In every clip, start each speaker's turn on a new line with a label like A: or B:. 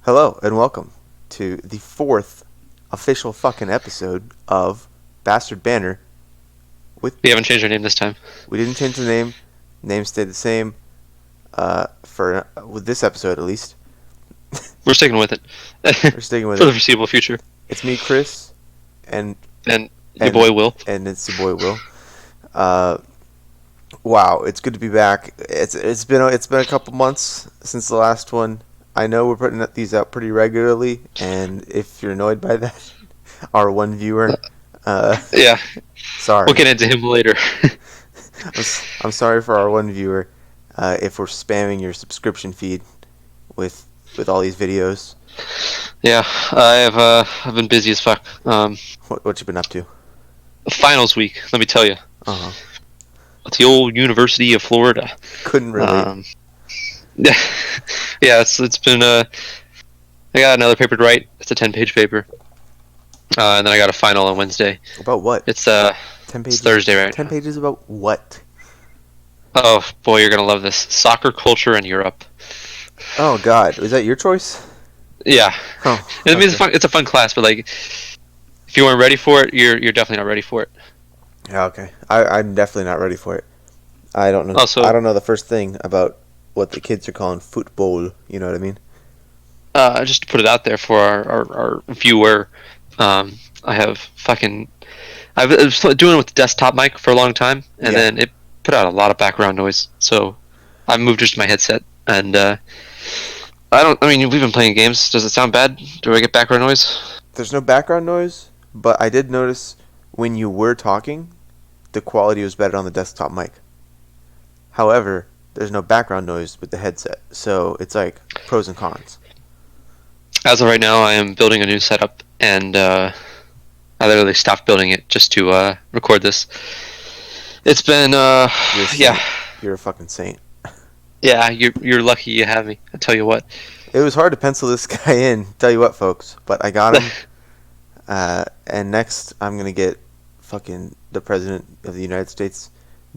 A: Hello and welcome to the fourth official fucking episode of Bastard Banter.
B: We haven't changed our name this time.
A: We didn't change the name. Name stayed the same. With this episode at least.
B: We're sticking with it.
A: We're sticking with
B: For the
A: it.
B: foreseeable future.
A: It's me, Chris, and
B: your boy Will.
A: and it's your boy Will. Wow, it's good to be back. It's been a couple months since the last one. I know we're putting these out pretty regularly, and if you're annoyed by that, our one viewer,
B: Yeah,
A: sorry.
B: we'll get into him later.
A: I'm sorry for our one viewer if we're spamming your subscription feed with all these videos.
B: Yeah, I've been busy as fuck.
A: What you been up to?
B: Finals week, let me tell you.
A: Uh-huh.
B: At the old University of Florida.
A: Couldn't relate.
B: Yeah, it's been I got another paper to write. It's a 10-page paper. And then I got a final on Wednesday.
A: About what?
B: It's
A: 10 pages.
B: It's Thursday, right?
A: 10 pages about what?
B: Oh boy, you're gonna love this. Soccer culture in Europe.
A: Oh God, was that your choice?
B: Yeah.
A: Oh,
B: I mean, it's a fun class, but like, if you weren't ready for it, you're definitely not ready for it.
A: Yeah, okay. I'm definitely not ready for it. I don't know.
B: Also,
A: I don't know the first thing about what the kids are calling football. You know what I mean?
B: just to put it out there for our viewer, I was doing it with the desktop mic for a long time, and then it put out a lot of background noise. So I moved just to my headset, and I mean, we've been playing games. Does it sound bad? Do I get background noise?
A: There's no background noise, but I did notice when you were talking, the quality was better on the desktop mic. However, there's no background noise with the headset, so it's like pros and cons.
B: As of right now, I am building a new setup, and I literally stopped building it just to record this. It's been
A: You're a fucking saint.
B: Yeah, you're lucky you have me. I tell you what.
A: It was hard to pencil this guy in, tell you what, folks, but I got him. And next, I'm gonna get fucking the president of the United States,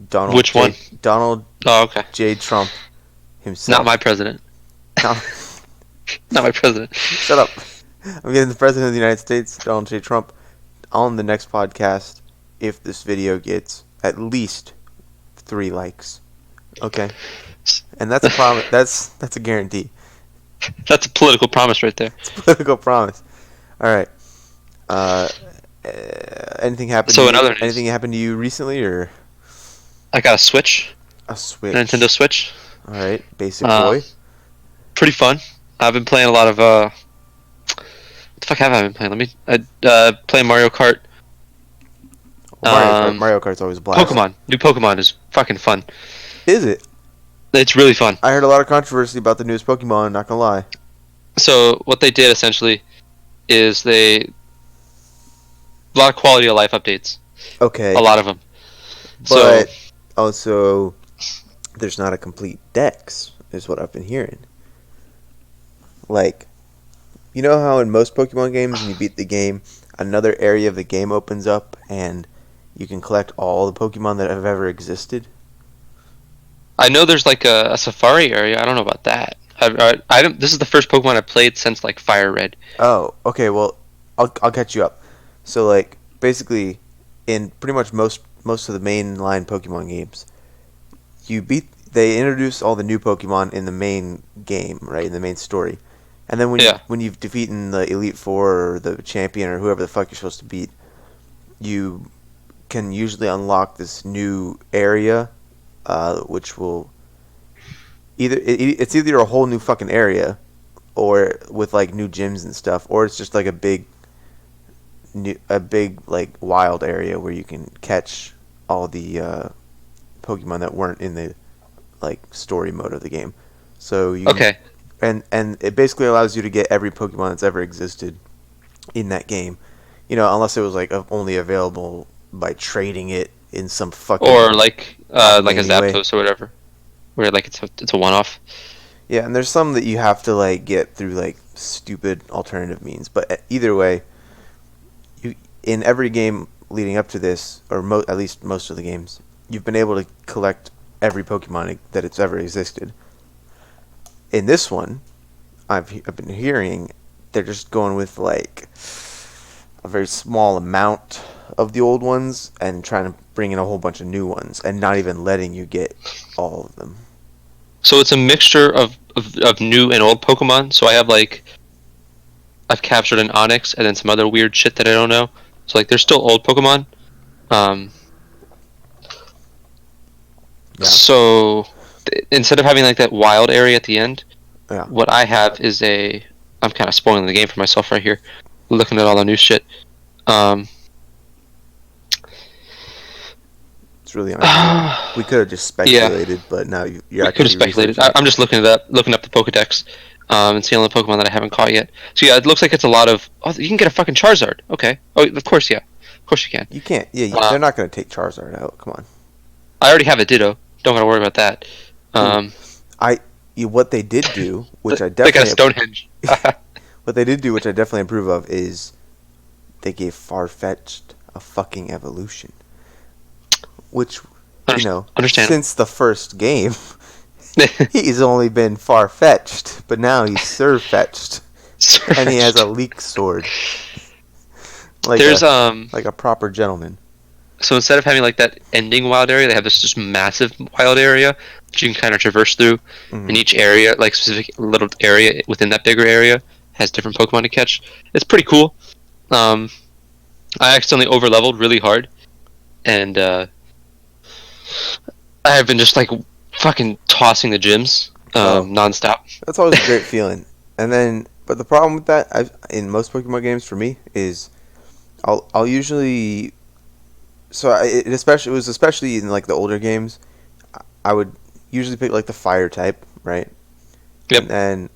A: Donald.
B: Which one?
A: Donald.
B: Oh, okay.
A: J. Trump himself.
B: Not my president.
A: No.
B: Not my president.
A: Shut up. I'm getting the president of the United States, Donald J. Trump, on the next podcast if this video gets at least 3 likes. Okay. And that's a promise. That's a guarantee.
B: That's a political promise right there.
A: It's a political promise. All right. Anything happened?
B: So
A: to
B: in
A: you?
B: other news,
A: Anything happened to you recently, or
B: I got a Switch.
A: a Switch?
B: A Nintendo Switch.
A: All right, basic boy.
B: Pretty fun. I've been playing a lot of what the fuck have I been playing? Playing Mario Kart.
A: Mario Kart's always a blast.
B: Pokemon. New Pokemon is fucking fun.
A: Is it?
B: It's really fun.
A: I heard a lot of controversy about the newest Pokemon. Not gonna lie.
B: So what they did essentially is a lot of quality of life updates.
A: Okay.
B: A lot of them.
A: But also, there's not a complete dex, is what I've been hearing. Like, you know how in most Pokemon games, when you beat the game, another area of the game opens up and you can collect all the Pokemon that have ever existed?
B: I know there's like a safari area. I don't know about that. I don't. This is the first Pokemon I've played since like Fire Red.
A: Oh, okay. Well, I'll catch you up. So, like, basically, in pretty much most of the mainline Pokemon games, they introduce all the new Pokemon in the main game, right, in the main story, and then when you've defeated the Elite Four or the champion or whoever the fuck you're supposed to beat, you can usually unlock this new area, which will it's either a whole new fucking area, or with like new gyms and stuff, or it's just like a big like wild area where you can catch all the Pokemon that weren't in the like story mode of the game. So you and it basically allows you to get every Pokemon that's ever existed in that game. You know, unless it was like only available by trading it in some fucking
B: or like a
A: way.
B: Zapdos or whatever, where like it's a one-off.
A: Yeah, and there's some that you have to like get through like stupid alternative means. But either way, in every game leading up to this, or at least most of the games, you've been able to collect every Pokemon that it's ever existed. In this one, I've been hearing, they're just going with like a very small amount of the old ones and trying to bring in a whole bunch of new ones and not even letting you get all of them.
B: So it's a mixture of new and old Pokemon. So I've captured an Onyx and then some other weird shit that I don't know. So like, they're still old Pokemon. Um,
A: Yeah.
B: so instead of having like that wild area at the end,
A: Yeah.
B: what I have is I'm kind of spoiling the game for myself right here, looking at all the new shit.
A: It's really we could have just
B: Yeah,
A: speculated, but now you're
B: we could have
A: actually
B: speculated.
A: researching it.
B: I'm just looking up the Pokedex, and seeing all the Pokemon that I haven't caught yet. So yeah, it looks like it's a lot of. Oh, you can get a fucking Charizard. Okay. Oh, of course, yeah. Of course you can.
A: You can't. Yeah,
B: Uh,
A: they're not going to take Charizard out. Come on.
B: I already have a Ditto. Don't gotta worry about that.
A: Ooh, what they did do, which I
B: They got a
A: definitely
B: Stonehenge.
A: what they did do, which I definitely approve of, is they gave Farfetch'd a fucking evolution, which
B: Understand.
A: since the first game, he's only been far-fetched, but now he's Sir-fetched, and he has a leek sword, like
B: There's
A: like a proper gentleman.
B: So instead of having like that ending wild area, they have this just massive wild area that you can kind of traverse through.
A: Mm-hmm.
B: And each area, like specific little area within that bigger area, has different Pokemon to catch. It's pretty cool. I accidentally overleveled really hard, and I have been just like fucking tossing the gyms nonstop.
A: That's always a great feeling. And then, but the problem with that, in most Pokemon games for me is, I'll usually, it was especially in like the older games, I would usually pick like the fire type, right?
B: Yep.
A: And then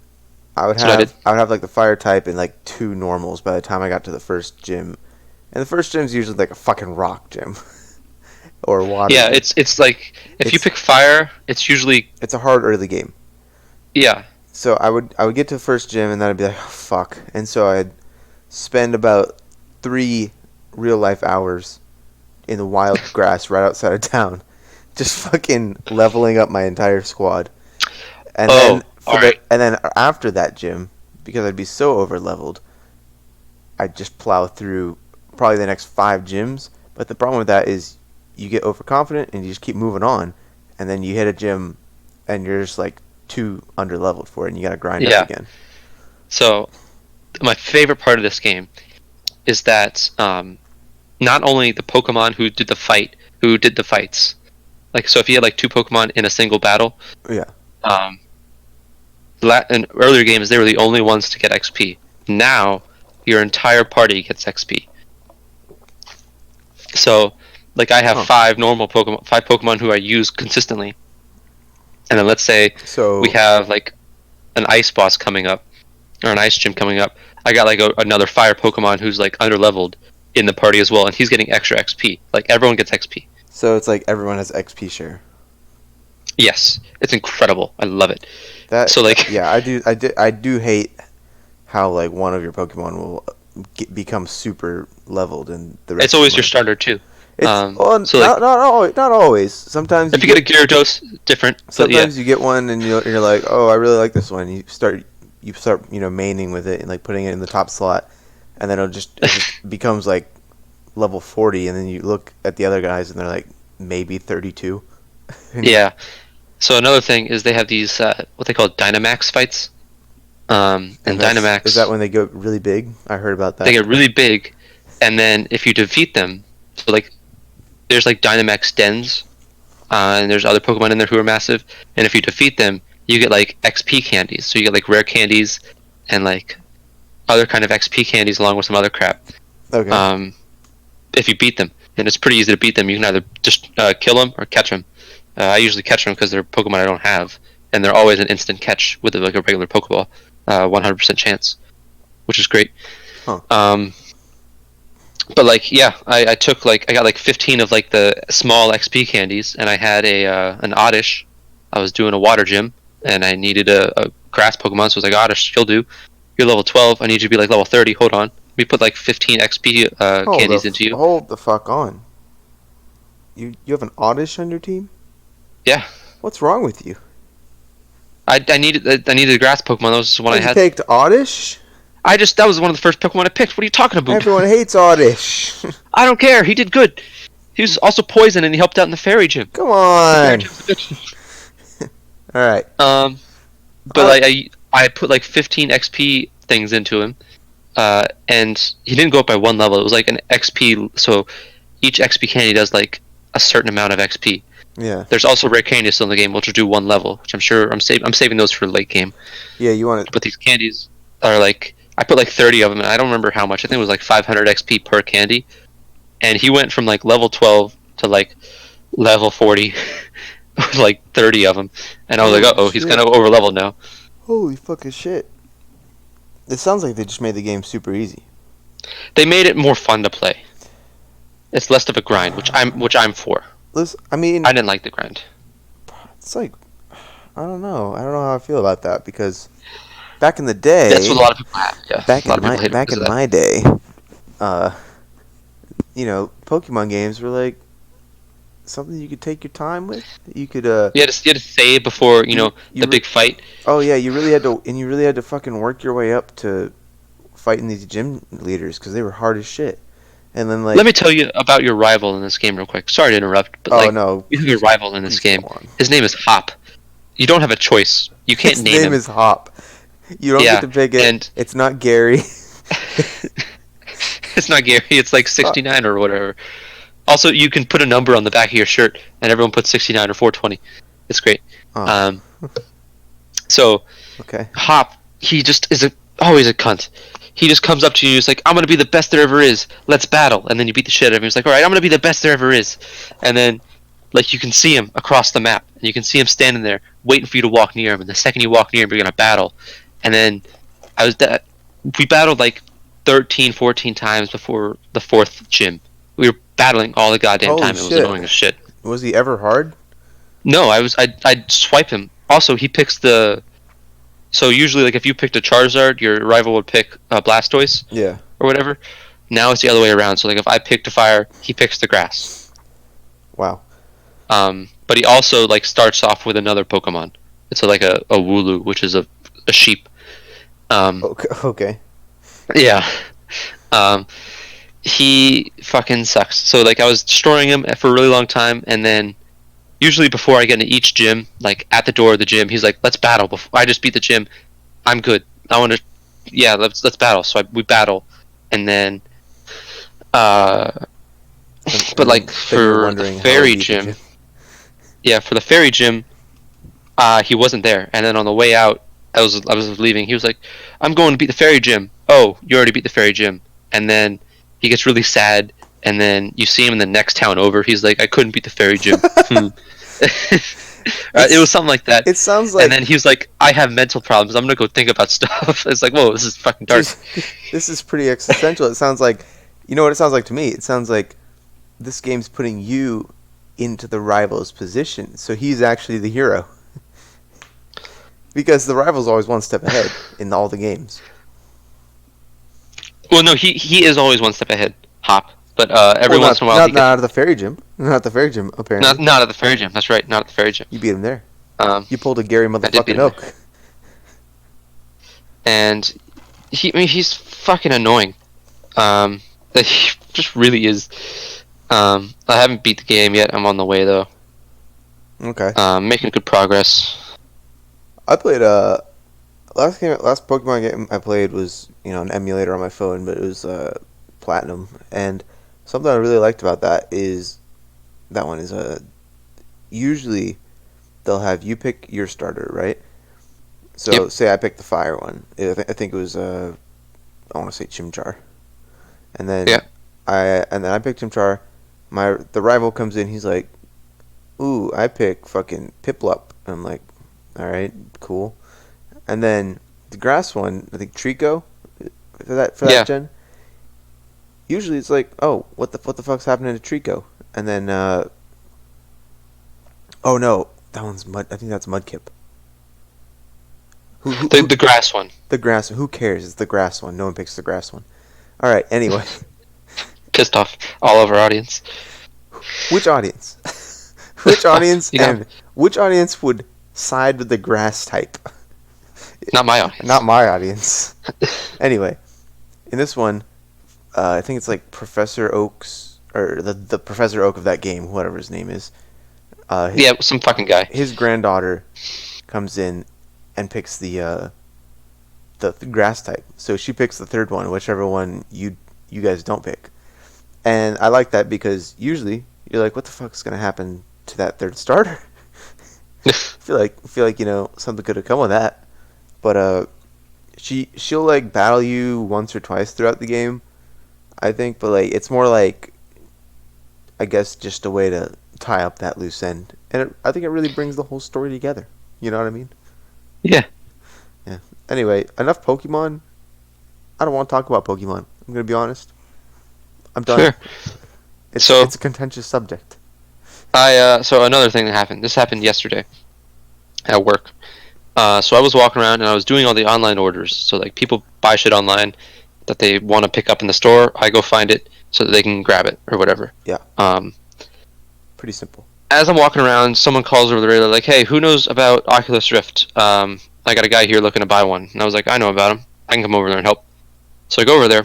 A: I would have like the fire type and like 2 normals by the time I got to the first gym, and the first gym's usually like a fucking rock gym. Or water.
B: Yeah, it's like if you pick fire, it's usually
A: a hard early game.
B: Yeah.
A: So I would get to the first gym and then I'd be like, oh, fuck, and so I'd spend about 3 real life hours in the wild grass right outside of town, just fucking leveling up my entire squad, and then after that gym, because I'd be so over leveled, I'd just plow through probably the next 5 gyms. But the problem with that is you get overconfident and you just keep moving on, and then you hit a gym and you're just like too underleveled for it and you gotta grind up again.
B: So my favorite part of this game is that not only the Pokemon who did the fights, like, so if you had like 2 Pokemon in a single battle,
A: yeah,
B: in earlier games they were the only ones to get XP. Now your entire party gets XP. So like, I have 5 Pokemon who I use consistently, and then let's say we have like an ice boss coming up, or an ice gym coming up. I got like another fire Pokemon who's like underleveled in the party as well, and he's getting extra XP. Like, everyone gets XP.
A: So it's like everyone has XP share.
B: Yes, it's incredible. I love it.
A: Yeah, I do hate how like one of your Pokemon will become super leveled and the rest.
B: It's always your starter too.
A: Not always. Sometimes
B: if you get a Gyarados, different.
A: Sometimes you get one and you're like, oh, I really like this one. You start maining with it and like putting it in the top slot, and then it just becomes like level 40, and then you look at the other guys and they're like maybe 32.
B: Yeah. So another thing is they have these what they call Dynamax fights. And Dynamax,
A: is that when they go really big? I heard about that.
B: They get really big, and then if you defeat them, so like there's like Dynamax dens, and there's other Pokemon in there who are massive, and if you defeat them, you get like XP candies. So you get like rare candies and like other kind of XP candies along with some other crap.
A: Okay.
B: If you beat them, and it's pretty easy to beat them. You can either just kill them or catch them. I usually catch them because they're Pokemon I don't have, and they're always an instant catch with like a regular Pokeball, 100% chance, which is great.
A: Huh.
B: But like, yeah, I got like 15 of like the small XP candies, and I had an Oddish. I was doing a water gym, and I needed a grass Pokemon, so I was like, Oddish, you'll do. You're level 12. I need you to be like level 30. Hold on. We put like 15 XP candies into you.
A: Hold the fuck on. You have an Oddish on your team?
B: Yeah.
A: What's wrong with you?
B: I needed a grass Pokemon. That was the one
A: Oh,
B: I
A: you
B: had.
A: picked Oddish?
B: That was one of the first Pokemon I picked. What are you talking about?
A: Everyone hates Oddish.
B: I don't care. He did good. He was also poison, and he helped out in the fairy gym.
A: Come
B: The fairy
A: on.
B: gym's a good.
A: All right.
B: But I put like 15 XP things into him, and he didn't go up by one level. It was like an XP. So each XP candy does like a certain amount of XP.
A: Yeah.
B: There's also rare candies still in the game, which will do one level, which I'm saving those for late game.
A: Yeah, you want it.
B: But these candies are like, I put like 30 of them, and I don't remember how much. I think it was like 500 XP per candy. And he went from like level 12 to like level 40 with like 30 of them. And I was like, uh-oh, he's kind of over leveled now.
A: Holy fucking shit. It sounds like they just made the game super easy.
B: They made it more fun to play. It's less of a grind, which I'm for.
A: Listen, I mean,
B: I didn't like the grind.
A: it's like, I don't know. I don't know how I feel about that because back in the day,
B: That's what a lot of people have. Yeah,
A: back
B: a lot
A: in
B: of people hate it
A: my
B: because of that.
A: my day, Pokemon games were like something you could take your time with. You could
B: You had to save before
A: you
B: the big fight.
A: Oh yeah, you really had to fucking work your way up to fighting these gym leaders because they were hard as shit. And then like,
B: Let me tell you about your rival in this game real quick. Sorry to interrupt, but
A: no,
B: you have a rival in this
A: please
B: game.
A: go on.
B: His name is Hop. You don't have a choice. You can't
A: His
B: name
A: name
B: him.
A: is Hop. You don't
B: Yeah,
A: get to pick it.
B: and-
A: It's not Gary.
B: It's not Gary. It's like 69 or whatever. Also, you can put a number on the back of your shirt, and everyone puts 69 or 420. It's great.
A: Oh.
B: So
A: Okay.
B: Hop, he just is always a cunt. He just comes up to you and he's like, I'm gonna be the best there ever is. Let's battle. And then you beat the shit out of him. He's like, alright, I'm gonna be the best there ever is. And then like you can see him across the map. And you can see him standing there waiting for you to walk near him. And the second you walk near him, you're gonna battle. And then we battled like 13, 14 times before the 4th gym. We were battling all the goddamn
A: Holy
B: time. It was
A: shit.
B: annoying as shit.
A: Was he ever hard?
B: No, I'd swipe him. Also, he picks the. So usually, like if you picked a Charizard, your rival would pick Blastoise
A: Yeah.
B: or whatever. Now it's the other way around. So like if I picked a fire, he picks the grass.
A: Wow.
B: But he also like starts off with another Pokemon. It's like a Wooloo, which is a sheep.
A: Okay.
B: Yeah. He fucking sucks. So like I was destroying him for a really long time, and then usually before I get into each gym, like at the door of the gym, he's like, "Let's battle." Before I just beat the gym, I'm good. I want to, yeah, let's battle. So we battle, and then, but like for the fairy gym, yeah, for the fairy gym, he wasn't there. And then on the way out, I was leaving. He was like, "I'm going to beat the fairy gym." Oh, you already beat the fairy gym. And then he gets really sad. And then you see him in the next town over. He's like, "I couldn't beat the fairy gym." It was something like that.
A: It sounds like.
B: And then he was like, "I have mental problems. I'm gonna go think about stuff." It's like, whoa, this is fucking dark.
A: This is pretty existential. It sounds like, you know what it sounds like to me? It sounds like this game's putting you into the rival's position. So he's actually the hero. Because the rival's always one step ahead in all the games.
B: Well, no, he is always one step ahead, Hop. But every
A: Well,
B: once in a while, he
A: not at the fairy gym. Not at the fairy gym, apparently.
B: not at the fairy gym. That's right, not at the fairy gym.
A: You beat him there.
B: You
A: pulled a Gary
B: did beat
A: motherfucking
B: him
A: Oak.
B: And he's fucking annoying. He just really is. I haven't beat the game yet. I'm on the way though.
A: Okay.
B: Making good progress.
A: I played last Pokemon game I played was an emulator on my phone, but it was Platinum. And something I really liked about that is usually they'll have you pick your starter, right? So
B: Yep.
A: say I picked the fire one. I think it was I want to say Chimchar, and then
B: Yeah.
A: I picked Chimchar. The rival comes in. He's like, "Ooh, I pick fucking Piplup." I'm like, "All right, cool." And then the grass one, I think Trico for that
B: Yeah.
A: gen. Usually it's like, "Oh, what the fuck's happening to Trico?" And then oh no, that one's Mud. I think that's Mudkip.
B: The grass one.
A: The grass. Who cares? It's the grass one. No one picks the grass one. All right. Anyway,
B: Pissed off all of our audience.
A: which audience? Which audience
B: Yeah.
A: and which audience would side with the grass type.
B: Not my audience.
A: Not my audience. Anyway, in this one, I think it's like Professor Oak's, or the Professor Oak of that game, whatever his name is.
B: Yeah, some fucking guy.
A: His granddaughter comes in and picks the grass type. So she picks the third one, whichever one you guys don't pick. And I like that because usually you're like, what the fuck's gonna happen to that third starter? feel like something could have come of that. But she'll like battle you once or twice throughout the game, I think. But like it's more like, I guess, just a way to tie up that loose end, and I think it really brings the whole story together. You know what I mean?
B: Yeah.
A: Yeah. Anyway, enough Pokemon. I don't want to talk about Pokemon. I'm gonna be honest. I'm done.
B: Sure.
A: It's a contentious subject.
B: So another thing that happened. This happened yesterday at work. So I was walking around and I was doing all the online orders. So like people buy shit online that they want to pick up in the store. I go find it so that they can grab it or whatever.
A: Yeah. Pretty simple.
B: As I'm walking around, someone calls over the radio like, "Hey, who knows about Oculus Rift? I got a guy here looking to buy one." And I was like, "I know about him. I can come over there and help." So I go over there,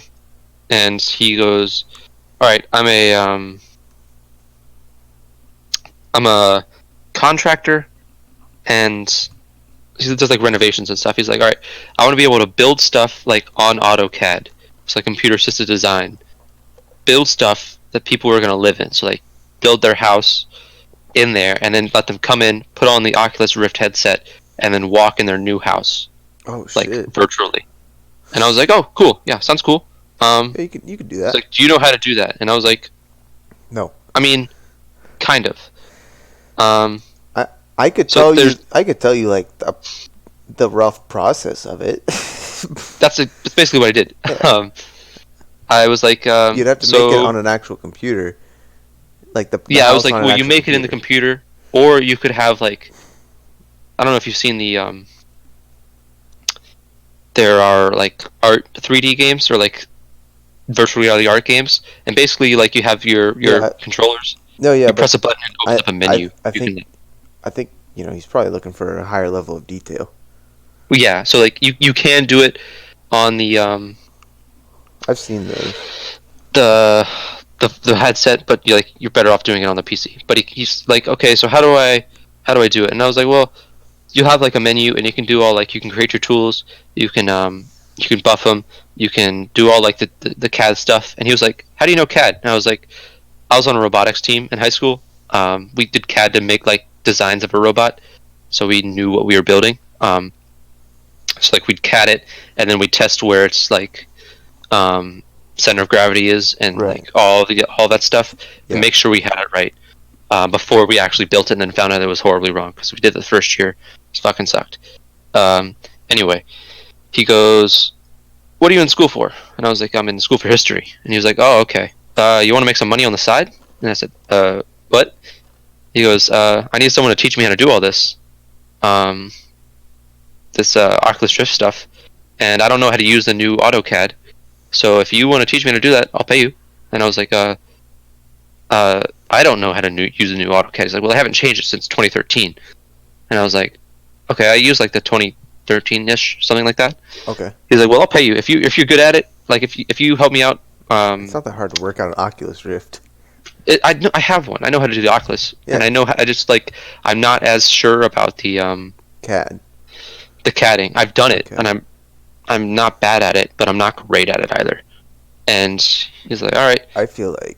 B: and he goes, "All right, I'm a contractor, and he does like renovations and stuff." He's like, "All right, I want to be able to build stuff like on AutoCAD. It's like computer assisted design. Build stuff that people are gonna live in. So like build their house in there, and then let them come in, put on the Oculus Rift headset, and then walk in their new house, like
A: shit.
B: virtually." And I was like, "Oh, cool. Yeah, sounds cool."
A: Yeah, you could do that.
B: Like, "Do you know how to do that?" And I was like,
A: "No."
B: I mean, kind of.
A: I could tell you like the rough process of it.
B: That's basically what I did.
A: Yeah.
B: I was like,
A: you'd have to make it on an actual computer, like the
B: yeah. I was
A: house
B: like,
A: on an
B: well, you
A: actual
B: make it in the computer, or you could have like, I don't know if you've seen the there are like art 3D games or like virtual reality art games, and basically like you have your controllers.
A: No, yeah,
B: you press a button and it opens up a menu.
A: I think he's probably looking for a higher level of detail.
B: Well, yeah, so like you can do it on the
A: I've seen those.
B: The headset, but you're better off doing it on the PC. But he's like, "Okay, so how do I do it?" And I was like, "Well, you have like a menu, and you can do all like you can create your tools, you can buff them, you can do all like the CAD stuff." And he was like, "How do you know CAD?" And I was like, "I was on a robotics team in high school. We did CAD to make like designs of a robot, so we knew what we were building. So like we'd CAD it, and then we'd test where it's like center of gravity is, and like all that stuff, and make sure we had it right before we actually built it, and then found out it was horribly wrong because we did it the first year. It fucking sucked." Anyway, he goes, "What are you in school for?" And I was like, "I'm in school for history." And he was like, "Oh, okay. You want to make some money on the side?" And I said, "What?" He goes, "I need someone to teach me how to do all this, Oculus Rift stuff, and I don't know how to use the new AutoCAD. So if you want to teach me how to do that, I'll pay you." And I was like, "I don't know how to use the new AutoCAD." He's like, "Well, I haven't changed it since 2013." And I was like, "Okay, I use like the 2013-ish, something like that."
A: Okay.
B: He's like, "Well, I'll pay you if you're good at it. Like if you help me out."
A: It's not that hard to work out an Oculus Rift.
B: I have one. I know how to do the Oculus, and I know I just like I'm not as sure about the
A: CAD.
B: The CADing. I've done it, and I'm not bad at it, but I'm not great at it either. And he's like, "All right."
A: I feel like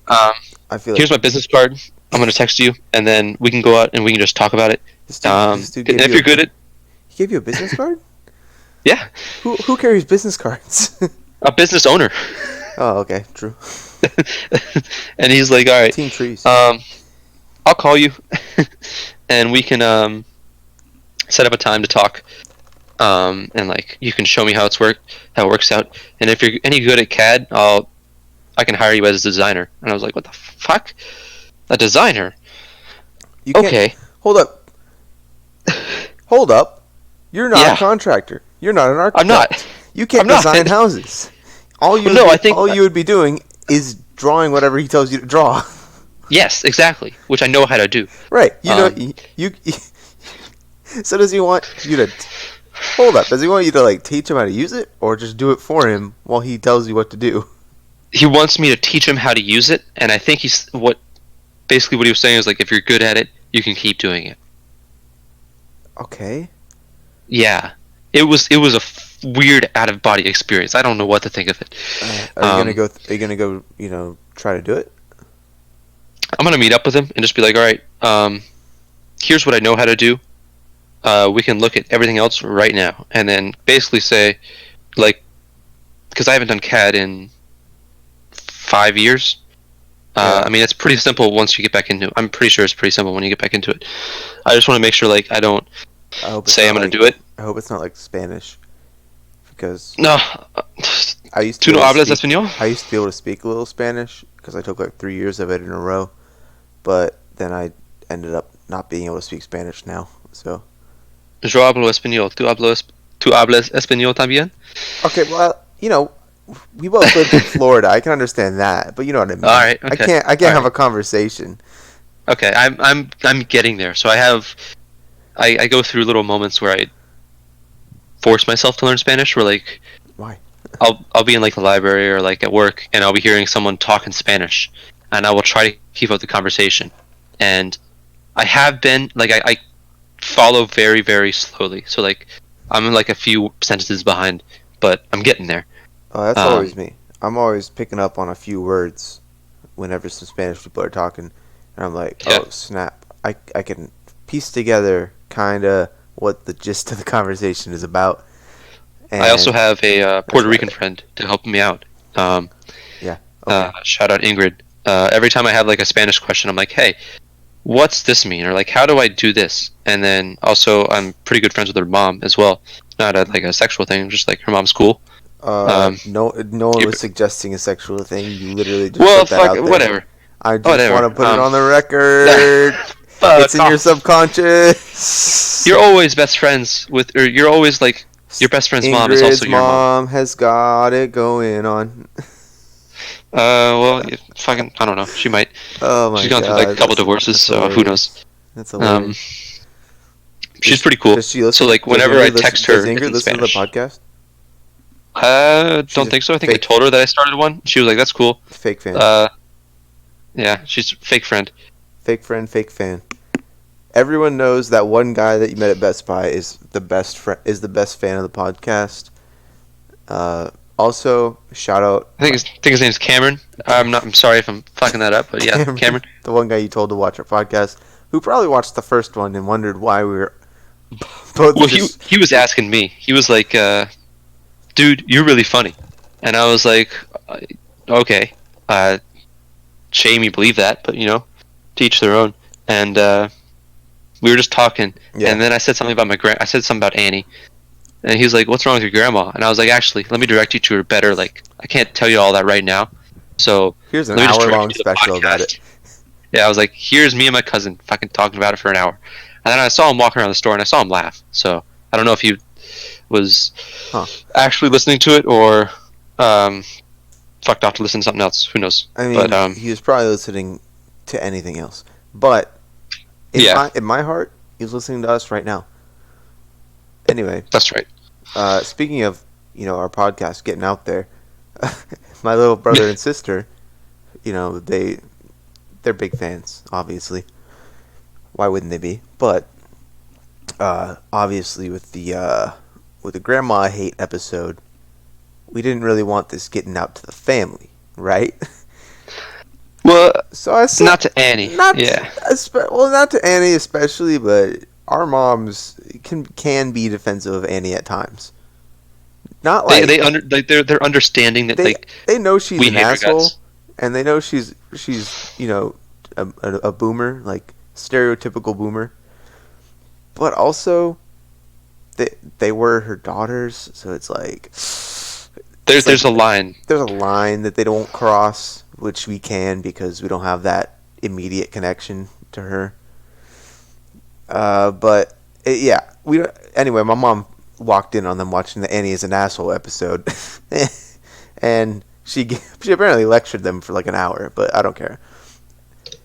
B: here's my business card. I'm gonna text you, and then we can go out and we can just talk about it.
A: This dude
B: and if you're good at,
A: he gave you a business card?
B: Yeah.
A: Who carries business cards?
B: A business owner.
A: Oh, okay, true.
B: And he's like, "All right,
A: Team Trees.
B: I'll call you, and we can set up a time to talk, and like you can show me how it works out. And if you're any good at CAD, I can hire you as a designer." And I was like, "What the fuck? A designer? Okay.
A: Hold up. You're not a contractor. You're not an architect.
B: I'm not.
A: You can't design houses. All you would be doing is drawing whatever he tells you to draw."
B: Yes, exactly. Which I know how to do.
A: Right. You know, you So does he want you to hold up? Does he want you to like teach him how to use it, or just do it for him while he tells you what to do?
B: He wants me to teach him how to use it, and I think basically what he was saying is like, if you're good at it, you can keep doing it.
A: Okay.
B: Yeah, it was a weird out of body experience. I don't know what to think of it.
A: Are you gonna go? Are you gonna go? Try to do it?
B: I'm gonna meet up with him and just be like, all right, here's what I know how to do. We can look at everything else right now, and then basically say, like, because I haven't done CAD in 5 years.
A: Yeah.
B: I mean, it's pretty simple once you get back into it. I'm pretty sure it's pretty simple when you get back into it. I just want to make sure, like, I don't
A: I hope it's
B: say
A: not
B: I'm gonna
A: like,
B: do it.
A: I hope it's not like Spanish, because
B: No.
A: I used to
B: ¿Tú
A: be
B: no
A: able to
B: hablas
A: speak.
B: español?
A: I used to be able to speak a little Spanish because I took like 3 years of it in a row, but then I ended up not being able to speak Spanish now. So
B: Yo hablo español. ¿Tú hablas español también?
A: okay, well, we both lived in Florida. I can understand that, but you know what I mean.
B: All right.
A: I
B: Okay.
A: can't. I can't
B: All
A: have
B: right.
A: a conversation.
B: Okay. I'm getting there. So I go through little moments where I force myself to learn Spanish. Where like
A: Why?
B: I'll be in like the library or like at work, and I'll be hearing someone talk in Spanish, and I will try to keep up the conversation. And I have been like I follow very very slowly. So like I'm like a few sentences behind, but I'm getting there.
A: Oh, that's
B: Um,
A: always me. I'm always picking up on a few words whenever some Spanish people are talking, and I'm like,
B: yeah.
A: oh snap! I can piece together kind of what the gist of the conversation is about.
B: I also
A: And
B: have a
A: that's
B: Puerto
A: about
B: Rican
A: it.
B: friend to help me out. Um,
A: Yeah. Okay.
B: Shout out Ingrid. Every time I have like a Spanish question, I'm like, hey, what's this mean? Or like, how do I do this? And then also, I'm pretty good friends with her mom as well. Not like a sexual thing, just like her mom's cool. Um,
A: No, no one
B: you-
A: was suggesting a sexual thing. You literally just
B: well,
A: put that
B: fuck,
A: out there.
B: whatever,
A: I just want
B: whatever.
A: to put it on the record. It's
B: Fuck
A: in your
B: off.
A: subconscious.
B: You're always best friends with, or you're always like, your best friend's mom is
A: Ingrid's
B: also your mom.
A: mom has got it going on.
B: Well, fucking, I don't know. She might.
A: Oh
B: She's
A: my
B: gone through like a
A: god,
B: couple divorces,
A: that's
B: so who
A: hilarious.
B: knows?
A: That's
B: Um,
A: hilarious.
B: she's pretty cool.
A: Does she
B: So
A: listen?
B: like,
A: Does
B: whenever I
A: Ingrid listen?
B: text
A: Does
B: her, it's
A: Ingrid
B: in
A: listen to the
B: Spanish.
A: podcast? She's
B: Don't
A: a
B: think so. I think I
A: fake,
B: told her that I started one. She was like, "That's cool."
A: fake fan,
B: Yeah, she's a fake friend.
A: fake friend, fake fan. Everyone knows that one guy that you met at Best Buy is the best fan of the podcast. Also, shout out
B: I think his name's Cameron. I'm sorry if I'm fucking that up, but yeah, Cameron.
A: the one guy you told to watch our podcast, who probably watched the first one and wondered why we were both
B: Well,
A: just.
B: he was asking me. He was like, "Dude, you're really funny," and I was like, "Okay, shame you believe that, but to each their own." And we were just talking,
A: Yeah.
B: and then I said something about I said something about Annie. And he was like, "What's wrong with your grandma?" And I was like, "Actually, let me direct you to her better. Like, I can't tell you all that right now. So
A: Here's an
B: let me just direct
A: hour-long
B: you to the
A: special about
B: podcast."
A: it.
B: Yeah, I was like, "Here's me and my cousin fucking talking about it for an hour." And then I saw him walking around the store, and I saw him laugh. So I don't know if he was actually listening to it or fucked off to listen to something else. Who knows?
A: I mean,
B: But
A: he was probably listening to anything else. But
B: yeah,
A: in my heart, he's listening to us right now. Anyway,
B: that's right.
A: speaking of our podcast getting out there, my little brother and sister, they're big fans. Obviously, why wouldn't they be? But obviously, with the grandma I hate episode, we didn't really want this getting out to the family, right?
B: Well,
A: So I said,
B: not to Annie. Yeah.
A: not to Annie especially, but our moms can be defensive of Annie at times. Not like
B: They're understanding that
A: they know she's
B: we
A: an
B: hate her
A: asshole,
B: guts.
A: and they know she's a boomer, like stereotypical boomer. But also, they were her daughters, so it's like
B: There's a line.
A: there's a line that they don't cross, which we can because we don't have that immediate connection to her. Yeah, we anyway. My mom walked in on them watching the Annie is an asshole episode, and she apparently lectured them for like an hour, but I don't care.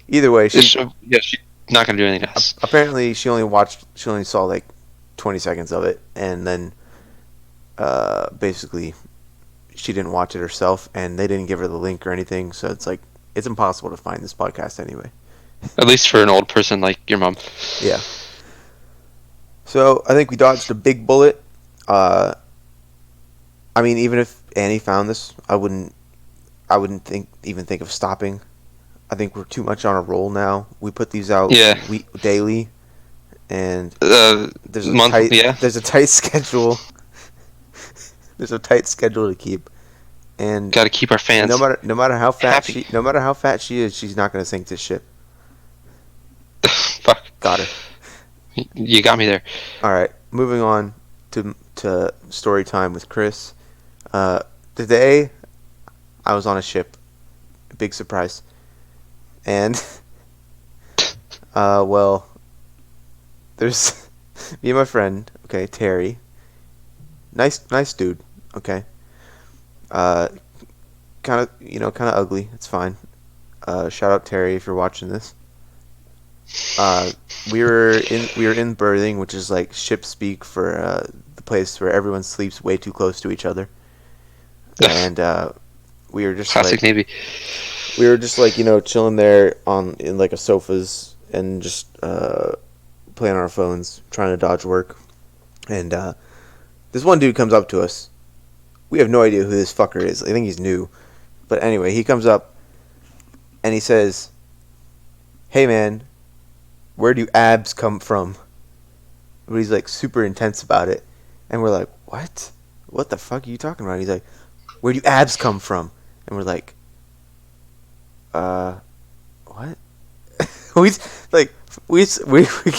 A: Either way,
B: She's not gonna do anything else.
A: apparently she only saw like 20 seconds of it, and then basically she didn't watch it herself, and they didn't give her the link or anything. So it's like it's impossible to find this podcast anyway.
B: At least for an old person like your mom.
A: Yeah. So I think we dodged a big bullet. I mean, even if Annie found this, I wouldn't even think of stopping. I think we're too much on a roll now. We put these out daily, and there's a tight schedule. There's a tight schedule to keep, and
B: gotta keep our fans.
A: No matter how fat
B: happy.
A: she is, she's not gonna sink this ship.
B: Fuck.
A: Got her.
B: You got me there.
A: All right, moving on to story time with Chris. Today, I was on a ship. Big surprise. And, well, there's me and my friend, okay, Terry. Nice dude, okay. Kind of ugly. It's fine. Shout out Terry if you're watching this. We were in berthing, which is like ship speak for the place where everyone sleeps way too close to each other. And we were just
B: classic Navy.
A: We were just like chilling there in like a sofas and just playing on our phones, trying to dodge work. And this one dude comes up to us. We have no idea who this fucker is. I think he's new, but anyway, he comes up and he says, "Hey man, where do abs come from?" But he's like super intense about it, and we're like, "What? What the fuck are you talking about?" He's like, "Where do abs come from?" And we're like, what? we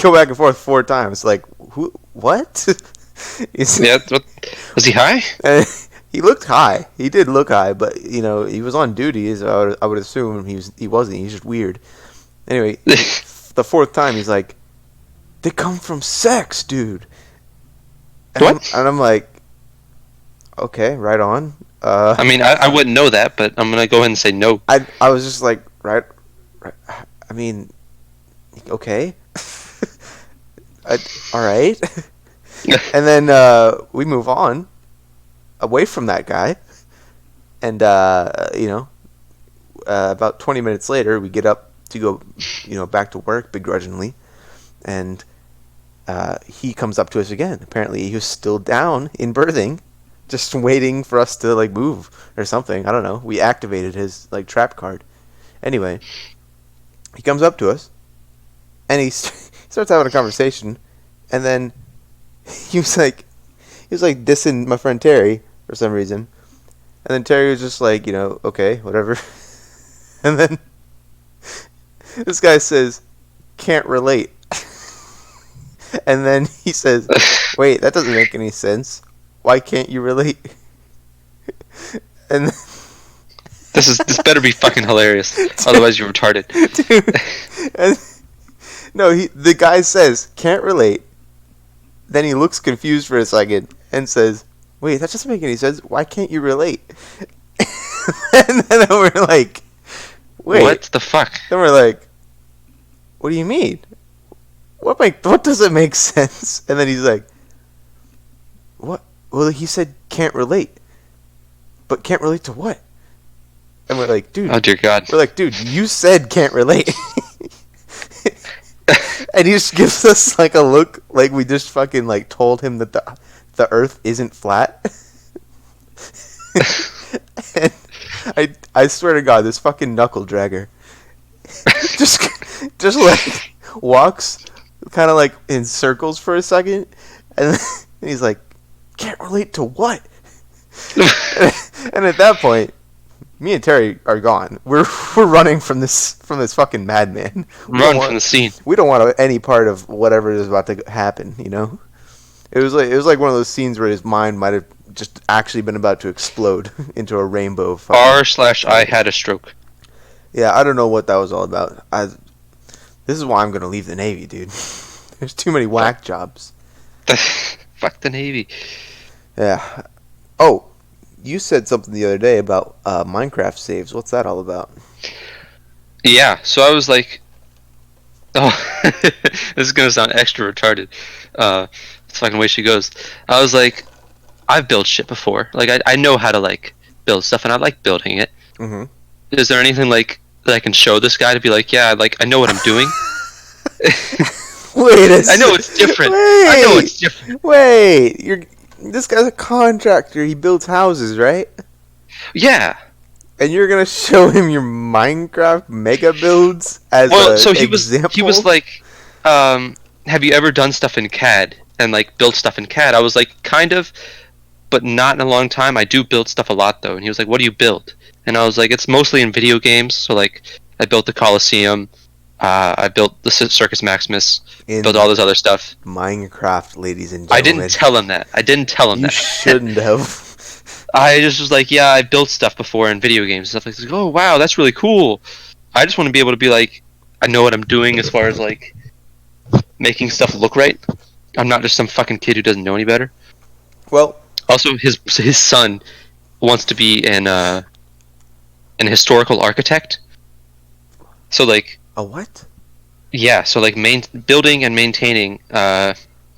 A: go back and forth 4 times. Like, who? What?
B: Yeah. What, was he high?
A: He looked high. He did look high, but he was on duty. So I would assume he wasn't. He's just weird. Anyway, the 4th time he's like, "They come from sex, dude." And
B: what?
A: I'm like, okay, right on.
B: I mean, I wouldn't know that, but I'm gonna go ahead and say no.
A: I was just like, right. I mean, okay. All right. And then we move on away from that guy, and about 20 minutes later, we get up to go, back to work begrudgingly, and he comes up to us again. Apparently, he was still down in berthing, just waiting for us to like move or something. I don't know. We activated his like trap card. Anyway, he comes up to us, and he starts having a conversation, and then he was like dissing my friend Terry for some reason, and then Terry was just like, okay, whatever, and then this guy says, "Can't relate," and then he says, "Wait, that doesn't make any sense. Why can't you relate?" And
B: this better be fucking hilarious. Otherwise, you're retarded.
A: Dude. No, the guy says, "Can't relate." Then he looks confused for a second and says, "Wait, that doesn't make any sense. Why can't you relate?" And then we're like, "Wait,
B: what the fuck?"
A: Then we're like, "What do you mean? What doesn't make sense?" And then he's like, "What? Well, he said can't relate. But can't relate to what?" And we're like, "Dude."
B: Oh dear God.
A: We're like, "Dude, you said can't relate." And he just gives us like a look like we just fucking like told him that the Earth isn't flat. And I swear to God, this fucking knuckle dragger just like walks kind of like in circles for a second, and then he's like, "Can't relate to what?" And at that point, me and Terry are gone. We're running from this fucking madman.
B: Run from the scene.
A: We don't want any part of whatever is about to happen. It was like one of those scenes where his mind might have just actually been about to explode into a rainbow. Of
B: r/I had a stroke.
A: Yeah, I don't know what that was all about. This is why I'm gonna leave the Navy, dude. There's too many whack jobs.
B: Fuck the Navy.
A: Yeah. Oh, you said something the other day about Minecraft saves. What's that all about?
B: Yeah, so I was like, oh, this is gonna sound extra retarded. the fucking way she goes. I was like, I've built shit before. Like I know how to like build stuff, and I like building it.
A: Mm-hmm.
B: Is there anything like that I can show this guy to be like, yeah, like I know what I'm doing?
A: Wait a
B: I know
A: sec.
B: it's different. I know
A: Wait.
B: it's different.
A: Wait. This guy's a contractor. He builds houses, right?
B: Yeah.
A: And you're gonna show him your Minecraft mega builds as
B: Well,
A: an
B: so
A: example?
B: he was like, have you ever done stuff in CAD and like built stuff in CAD? I was like, kind of, but not in a long time. I do build stuff a lot though. And he was like, what do you build? And I was like, it's mostly in video games. So like, I built the Coliseum. I built the Circus Maximus.
A: In
B: Built all this other stuff.
A: Minecraft, ladies and
B: I
A: gentlemen.
B: didn't tell him that. I didn't tell him
A: You
B: that.
A: shouldn't have.
B: I just was like, yeah, I built stuff before in video games and stuff like this. Oh wow, that's really cool. I just want to be able to be like, I know what I'm doing as far as like making stuff look right. I'm not just some fucking kid who doesn't know any better.
A: Well,
B: Also, his son wants to be an historical architect. So like,
A: a what?
B: yeah, so like building and maintaining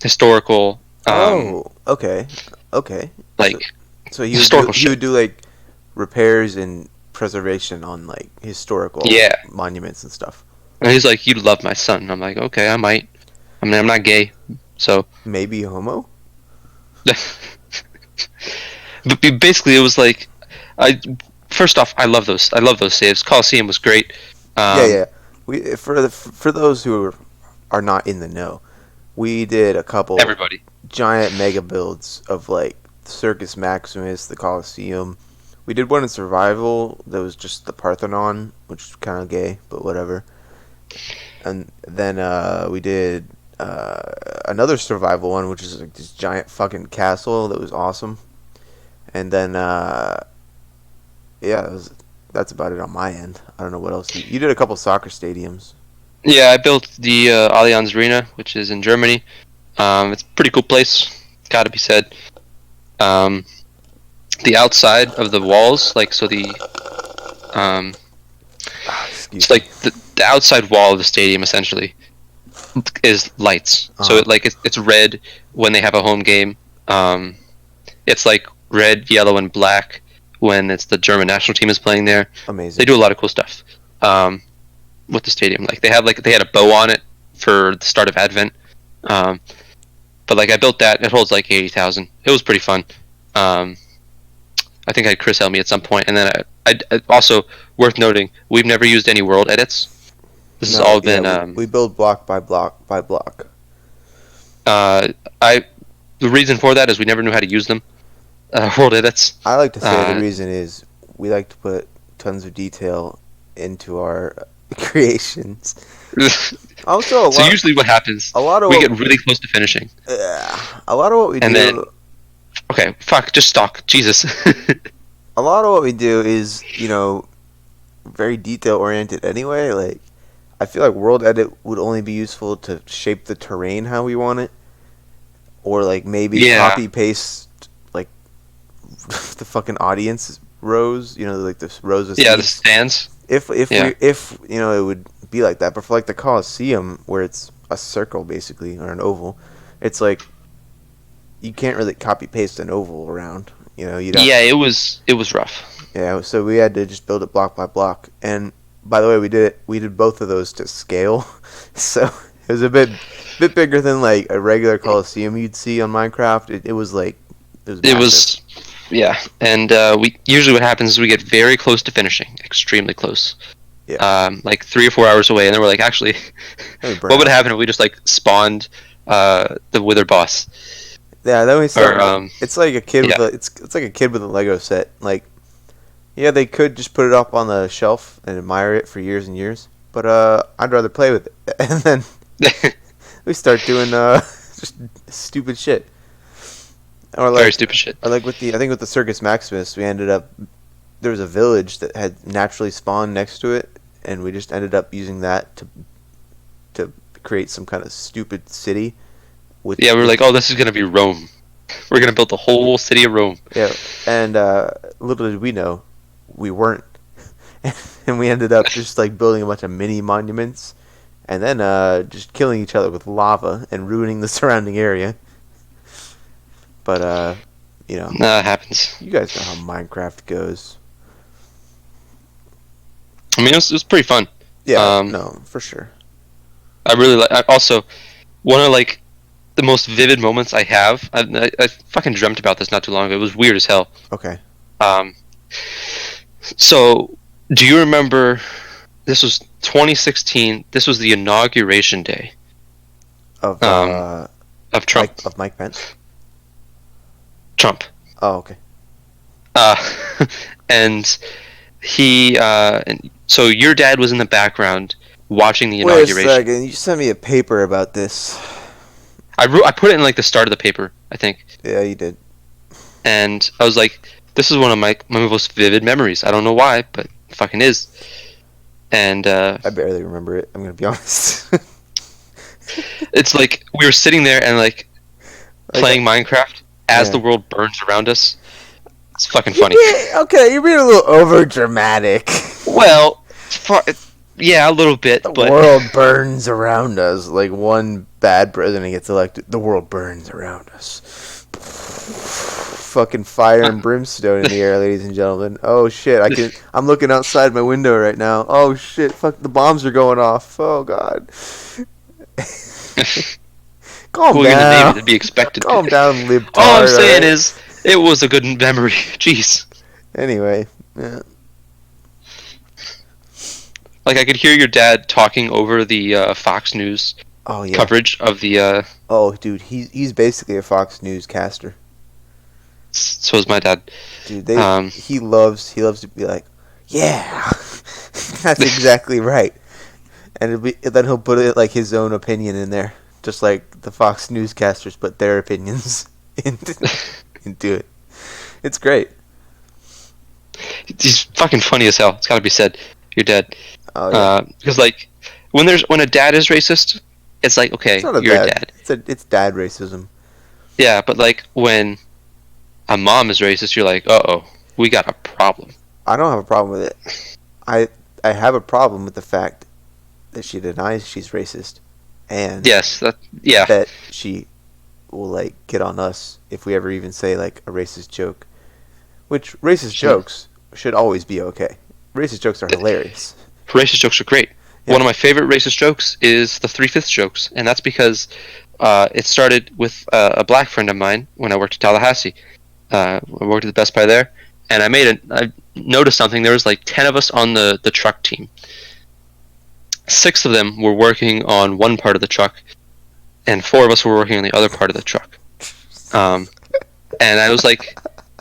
B: historical
A: Okay. Okay.
B: like
A: So
B: historical
A: he
B: shit.
A: would do like repairs and preservation on like historical
B: Yeah.
A: monuments and stuff.
B: And he's like, "You'd love my son." And I'm like, "Okay, I might." I mean, I'm not gay, so.
A: Maybe homo?
B: But basically, it was like, I first off, I love those. I love those saves. Coliseum was great.
A: Yeah. We for those who are not in the know, we did a couple
B: Everybody.
A: giant mega builds of like Circus Maximus, the Coliseum. We did one in survival that was just the Parthenon, which is kind of gay, but whatever. And then we did another survival one, which is like this giant fucking castle that was awesome. And then that's about it on my end. I don't know what else you did. A couple soccer stadiums.
B: Yeah, I built the Allianz Arena, which is in Germany. It's a pretty cool place. Gotta be said. The outside of the walls, like so the it's like the outside wall of the stadium essentially is lights. So it's red when they have a home game. It's like red, yellow, and black when it's the German national team is playing there.
A: Amazing.
B: They do a lot of cool stuff with the stadium. Like they had a bow on it for the start of Advent. But like I built that. It holds like 80,000. It was pretty fun. I think I had Chris help me at some point, and then I also worth noting we've never used any world edits. This has all been
A: we build block by block by block.
B: The reason for that is we never knew how to use them. World edits.
A: I like to say the reason is we like to put tons of detail into our creations. Also,
B: so usually what happens, we get really close to finishing.
A: A lot of what we do.
B: Then, okay, fuck, just stalk. Jesus.
A: A lot of what we do is, very detail oriented anyway. Like, I feel like world edit would only be useful to shape the terrain how we want it, or like maybe copy paste like the fucking audience rows. Like the rows of seats.
B: The stands.
A: If it would be like that, but for like the Coliseum where it's a circle basically or an oval, it's like you can't really copy paste an oval around. It was rough. Yeah, so we had to just build it block by block. And by the way, we did both of those to scale, so it was a bit bigger than like a regular Coliseum you'd see on Minecraft. It was massive.
B: Yeah, and we usually what happens is we get very close to finishing, extremely close.
A: Yeah.
B: Like 3 or 4 hours away, and then we're like, actually, what would happen if we just like spawned the Wither boss?
A: Yeah, then we start. It's like a kid with it's like a kid with a Lego set. Like, yeah, they could just put it up on the shelf and admire it for years and years, but I'd rather play with it. And then we start doing just stupid shit. Or like,
B: very stupid shit.
A: Or like with the Circus Maximus, we ended up there was a village that had naturally spawned next to it, and we just ended up using that to create some kind of stupid city.
B: We were like, oh, this is gonna be Rome. We're gonna build the whole city of Rome.
A: Yeah, and little did we know, we weren't, and we ended up just like building a bunch of mini monuments, and then just killing each other with lava and ruining the surrounding area. But
B: Nah, it happens.
A: you guys know how Minecraft goes.
B: I mean, it was pretty fun.
A: Yeah, no, for sure.
B: I really like. I also one of like the most vivid moments I have. I fucking dreamt about this not too long ago. It was weird as hell.
A: Okay.
B: Um, so do you remember? This was 2016. This was the inauguration day
A: Of
B: of Trump.
A: Mike Pence.
B: Trump.
A: Oh, okay.
B: And he. And so your dad was in the background watching the
A: Wait a
B: inauguration.
A: second. You sent me a paper about this.
B: I put it in like the start of the paper, I think.
A: Yeah, you did.
B: And I was like, this is one of my most vivid memories. I don't know why, but it fucking is. And
A: I barely remember it. I'm gonna be honest.
B: it's like we were sitting there and like playing Minecraft as the world burns around us. It's fucking funny.
A: Okay, you're being a little over dramatic.
B: Well, yeah, a little bit.
A: The
B: but
A: world burns around us. Like one bad president gets elected, the world burns around us. Fucking fire and brimstone in the air, ladies and gentlemen. Oh shit! I'm looking outside my window right now. Oh shit! Fuck! The bombs are going off. Oh god. Calm down.
B: To be expected.
A: Calm down, libtard.
B: All I'm saying is, it was a good memory. Jeez.
A: Anyway, yeah.
B: Like I could hear your dad talking over the Fox News coverage of the.
A: Oh, dude, he's basically a Fox News caster.
B: So is my dad.
A: Dude, he loves to be like, yeah, that's exactly right, and then he'll put it like his own opinion in there, just like the Fox newscasters put their opinions into it. It's great.
B: He's fucking funny as hell. It's gotta be said. Your dad.
A: Oh yeah.
B: Because like when a dad is racist, it's like okay, you're a dad.
A: It's dad racism.
B: Yeah, but like when a mom is racist, you're like, uh-oh, we got a problem.
A: I don't have a problem with it. I have a problem with the fact that she denies she's racist, and that she will like get on us if we ever even say like a racist joke. Which racist jokes should always be okay. Racist jokes are hilarious.
B: Racist jokes are great. Yeah. One of my favorite racist jokes is the 3/5 jokes, and that's because it started with a black friend of mine when I worked at Tallahassee. I worked at the Best Buy there, and I noticed something. There was like 10 of us on the truck team. 6 of them were working on one part of the truck, and 4 of us were working on the other part of the truck. And I was like,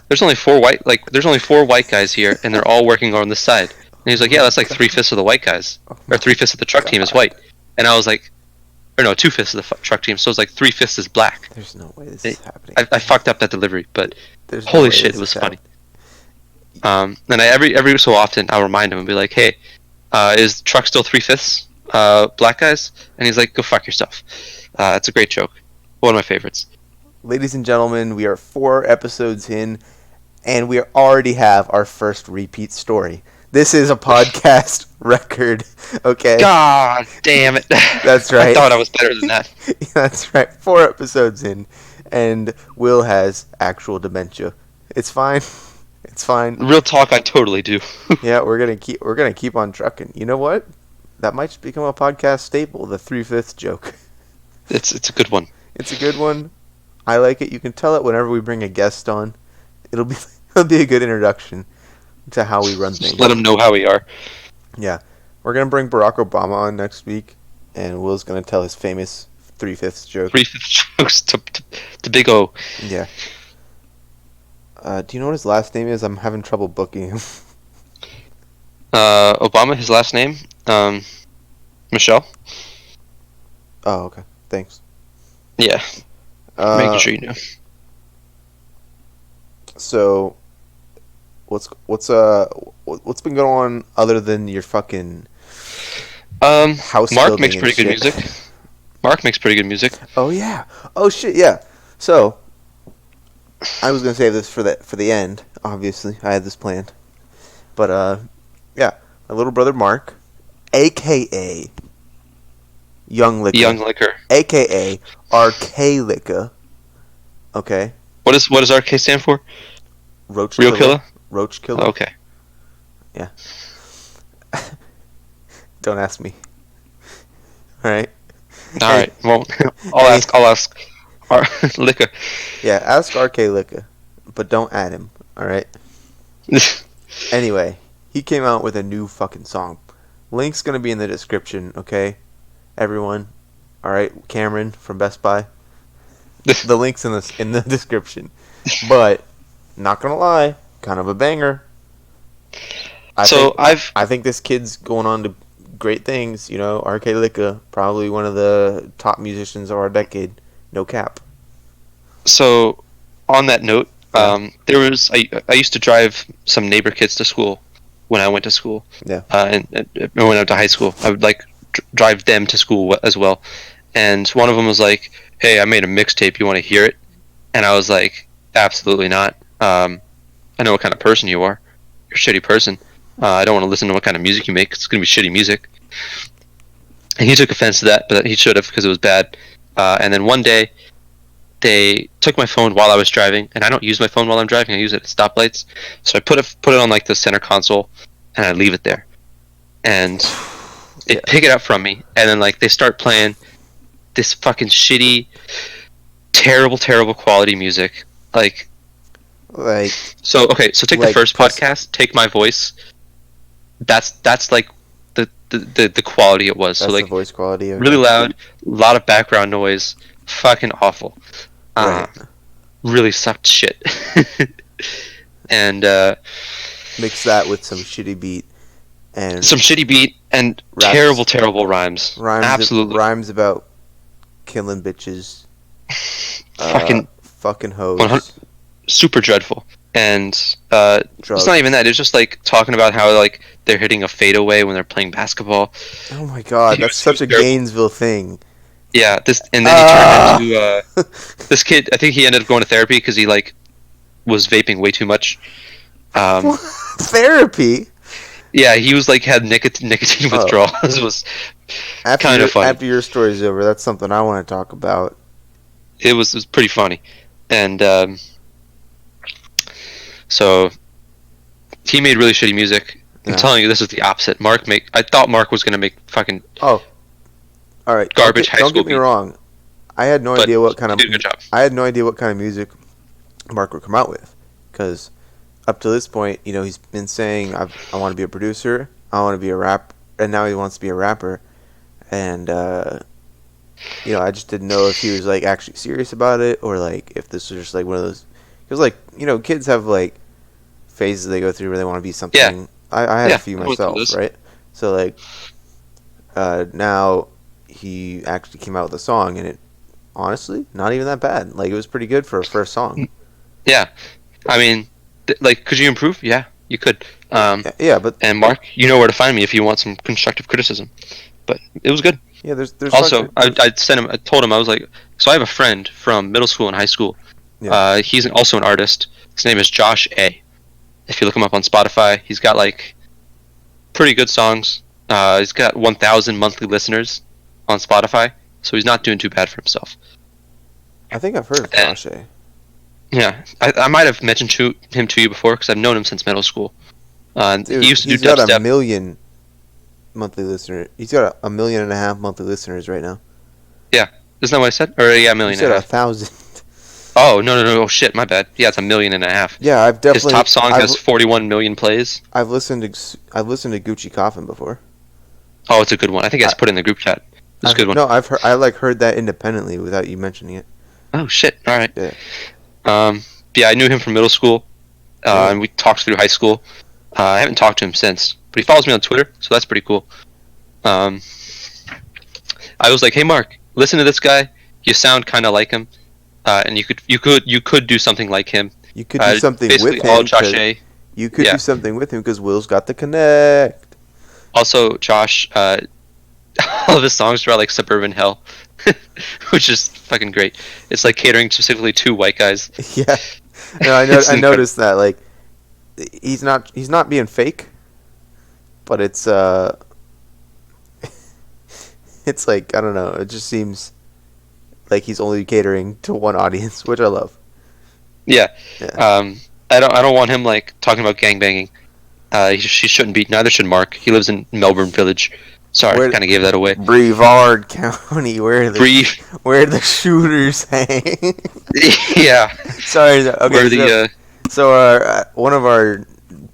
B: there's only 4 white guys here, and they're all working on this side. And he's like, yeah, that's like 3/5 of the white guys, or 3/5 of the truck team is white. And I was like, or no, 2/5 of the truck team. So it's like 3/5 is black.
A: There's no way this is happening.
B: I fucked up that delivery, but holy shit, it was funny. And every so often I'll remind him and be like, hey, is the truck still 3/5 black guys? And he's like, go fuck yourself. It's a great joke. One of my favorites.
A: Ladies and gentlemen, we are 4 episodes in, and we already have our first repeat story. This is a podcast record, okay?
B: God damn it.
A: That's right.
B: I thought I was better than that.
A: That's right. 4 episodes in, and Will has actual dementia. It's fine. It's fine.
B: Real talk, I totally do.
A: Yeah, we're gonna keep on trucking. You know what? That might just become a podcast staple, the 3/5 joke.
B: It's a good one.
A: It's a good one. I like it. You can tell it whenever we bring a guest on. It'll be a good introduction to how we run things.
B: Just let them know how we are.
A: Yeah. We're going to bring Barack Obama on next week, and Will's going to tell his famous 3/5 joke.
B: 3/5 jokes to Big O.
A: Yeah. Do you know what his last name is? I'm having trouble booking him.
B: Obama, his last name? Michelle?
A: Oh, okay. Thanks.
B: Yeah. Making sure you know.
A: So, what's been going on other than your fucking house?
B: Mark makes pretty good music. Mark makes pretty good music.
A: Oh yeah. Oh shit. Yeah. So, I was gonna save this for the end. Obviously, I had this planned, but yeah, my little brother Mark, aka Young Liquor,
B: Young Liquor,
A: aka RK Liquor. Okay.
B: What does RK stand for?
A: Roach
B: Real
A: Killer.
B: Killer?
A: Roach Killer.
B: Okay.
A: Yeah. Don't ask me. All right.
B: All
A: Any,
B: right. Well, I'll
A: any,
B: ask. I'll ask. Liquor.
A: yeah, ask RK Licka, but don't add him. All right. Anyway, he came out with a new fucking song. Link's gonna be in the description, okay? Everyone. All right, Cameron from Best Buy. The link's in the description. But not gonna lie, kind of a banger.
B: So
A: I think this kid's going on to great things. You know, RK Licka, probably one of the top musicians of our decade. No cap.
B: So on that note,
A: Yeah.
B: I used to drive some neighbor kids to school when I went to school.
A: Yeah.
B: And when I went to high school, I would like drive them to school as well. And one of them was like, "Hey, I made a mixtape. You want to hear it?" And I was like, "Absolutely not. I know what kind of person you are. You're a shitty person. I don't want to listen to what kind of music you make. It's gonna be shitty music." And he took offense to that, but he should have because it was bad. And then one day, they took my phone while I was driving, and I don't use my phone while I'm driving. I use it at stoplights. So I put it on like the center console, and I leave it there. And they pick it up from me, and then like they start playing this fucking shitty, terrible quality music. Like
A: Like
B: so take the
A: like
B: first podcast, take my voice. That's like the quality it was.
A: that's
B: So
A: the
B: like
A: voice quality. Okay.
B: really loud, a lot of background noise, fucking awful.
A: Right.
B: Really sucked shit. And
A: Mix that with some shitty beat and
B: some shitty beat and
A: raps,
B: terrible rhymes. Absolutely
A: rhymes about killing bitches,
B: fucking
A: fucking
B: 100
A: hoes,
B: super dreadful. And
A: drugs.
B: it's not even that. It's just like talking about how like they're hitting a fadeaway when they're playing basketball.
A: Oh my god, that's such a
B: terrible.
A: Gainesville thing.
B: Yeah, and then he turned into this kid. I think he ended up going to therapy because he like was vaping way too much.
A: Therapy.
B: Yeah, he was like had nicotine withdrawal. This was kind of funny.
A: After your story's over, that's something I want to talk about.
B: It was pretty funny, and so he made really shitty music. I'm telling you, this is the opposite. I thought Mark was gonna make fucking
A: all right,
B: garbage high school.
A: Don't get me wrong. I had no idea what kind of
B: did a good job.
A: I had no idea what kind of music Mark would come out with, because up to this point, you know, he's been saying I want to be a producer, I want to be a rap, and now he wants to be a rapper, and you know, I just didn't know if he was like actually serious about it, or like if this was just like one of those, because like, you know, kids have like phases they go through where they want to be something.
B: Yeah.
A: I had a few
B: I went through
A: myself,
B: this.
A: right? So like now he actually came out with a song, and it honestly not even that bad. Like, it was pretty good for a first song.
B: Yeah, I mean, like, could you improve? Yeah, you could.
A: Yeah, but
B: And Mark, you know where to find me if you want some constructive criticism. But it was good.
A: yeah, there's
B: Also, I sent him. I told him I was like, so I have a friend from middle school and high school.
A: Yeah.
B: He's also an artist. His name is Josh A. If you look him up on Spotify, he's got like pretty good songs. He's got 1,000 monthly listeners on Spotify, so he's not doing too bad for himself.
A: I think I've heard of Josh A.
B: Yeah, I might have mentioned him to you before because I've known him since middle school.
A: Dude,
B: he used to
A: he's
B: do
A: got
B: dubstep.
A: 1 million monthly listeners. He's got 1.5 million monthly listeners right now.
B: Yeah, isn't that what I said? Or yeah, 1.5 million.
A: You said 1,000.
B: Oh no! Oh shit! My bad. Yeah, it's 1.5 million.
A: Yeah, I've definitely.
B: His top song has 41 million plays.
A: I've listened to Gucci Coffin before.
B: Oh, it's a good one. I think I just put it in the group chat. It's a good one.
A: No, I heard that independently without you mentioning it.
B: Oh shit! All right.
A: Yeah.
B: Yeah, I knew him from middle school, and we talked through high school. I haven't talked to him since, but he follows me on Twitter, so that's pretty cool. I was like, "Hey, Mark, listen to this guy. You sound kind of like him, and you could do something like him.
A: You could do something
B: basically
A: with him.
B: All Josh A.
A: You could do something with him because Will's got the connect.
B: Also, Josh, all of his songs are about like suburban hell, which is fucking great. It's like catering specifically to white guys.
A: Yeah, no, I noticed that. Like, he's not being fake, but it's it's like, I don't know. It just seems like he's only catering to one audience, which I love.
B: Yeah.
A: Yeah.
B: I don't want him like talking about gangbanging. She shouldn't be. Neither should Mark. He lives in Melbourne Village. Sorry,
A: Where
B: kind of gave that away.
A: Brevard County, where
B: Bree.
A: where the shooters hang.
B: Yeah.
A: Sorry. Okay.
B: Where the
A: So our one of our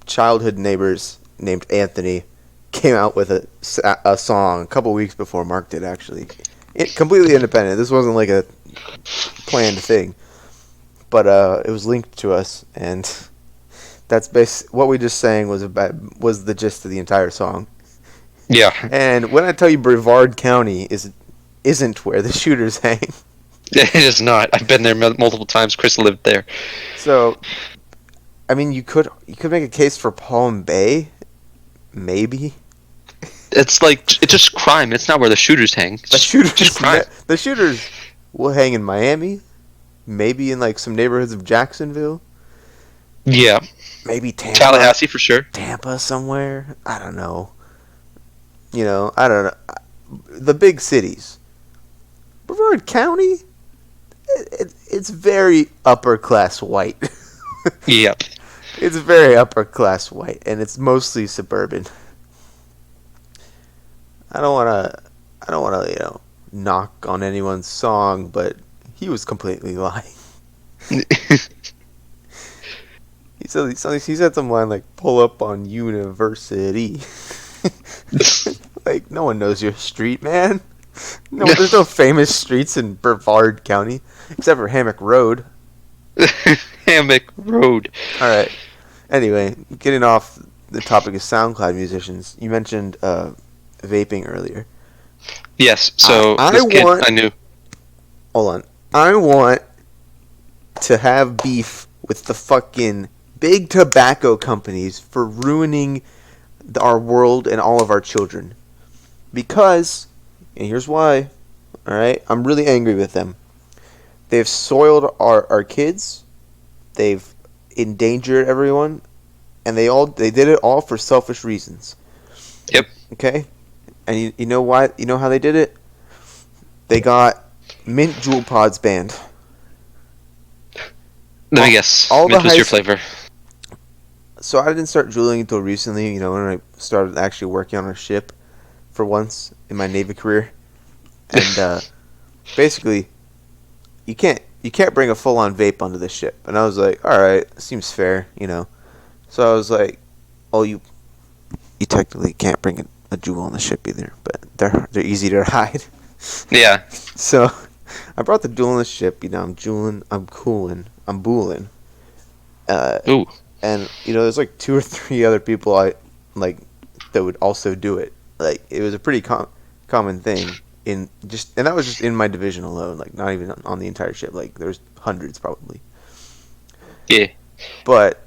A: childhood neighbors named Anthony came out with a song a couple weeks before Mark did. Actually, completely independent. This wasn't like a planned thing, but it was linked to us, and that's what we just sang was the gist of the entire song.
B: yeah.
A: And when I tell you Brevard County isn't where the shooters hang.
B: It is not. I've been there multiple times. Chris lived there.
A: So, I mean, you could make a case for Palm Bay, maybe.
B: It's like it's just crime. It's not where the shooters hang. It's just crime.
A: The shooters will hang in Miami, maybe in like some neighborhoods of Jacksonville,
B: Yeah.
A: maybe
B: Tallahassee for sure.
A: Tampa somewhere. I don't know. I don't know. The big cities. Brevard County, it's very upper class white.
B: Yep.
A: It's very upper class white, and it's mostly suburban. I don't wanna, knock on anyone's song, but he was completely lying. He said some line like "pull up on University." Like, no one knows your street, man. No, there's no famous streets in Brevard County except for Hammock Road.
B: Hammock Road.
A: All right. Anyway, getting off the topic of SoundCloud musicians, you mentioned vaping earlier.
B: Yes. So
A: I
B: this kid
A: want-
B: I knew.
A: Hold on. I want to have beef with the fucking big tobacco companies for ruining our world and all of our children. Because, and here's why, alright? I'm really angry with them. They've soiled our kids. They've endangered everyone. And they did it all for selfish reasons.
B: Yep.
A: Okay? And you know why? You know how they did it? They got mint Juul pods banned.
B: Let me guess.
A: all the
B: Mint was
A: high
B: your
A: s-
B: flavor.
A: So I didn't start juuling until recently, when I started actually working on a ship for once in my Navy career. And basically, you can't bring a full-on vape onto the ship. And I was like, all right, seems fair. So I was like, oh, you technically can't bring a Juul on the ship either, but they're easy to hide.
B: Yeah.
A: So I brought the Juul on the ship. I'm juuling, I'm cooling, I'm booling.
B: Ooh.
A: And there's like 2 or 3 other people I like that would also do it. Like, it was a pretty common thing and that was just in my division alone. Like, not even on the entire ship. Like, there's hundreds probably.
B: Yeah.
A: But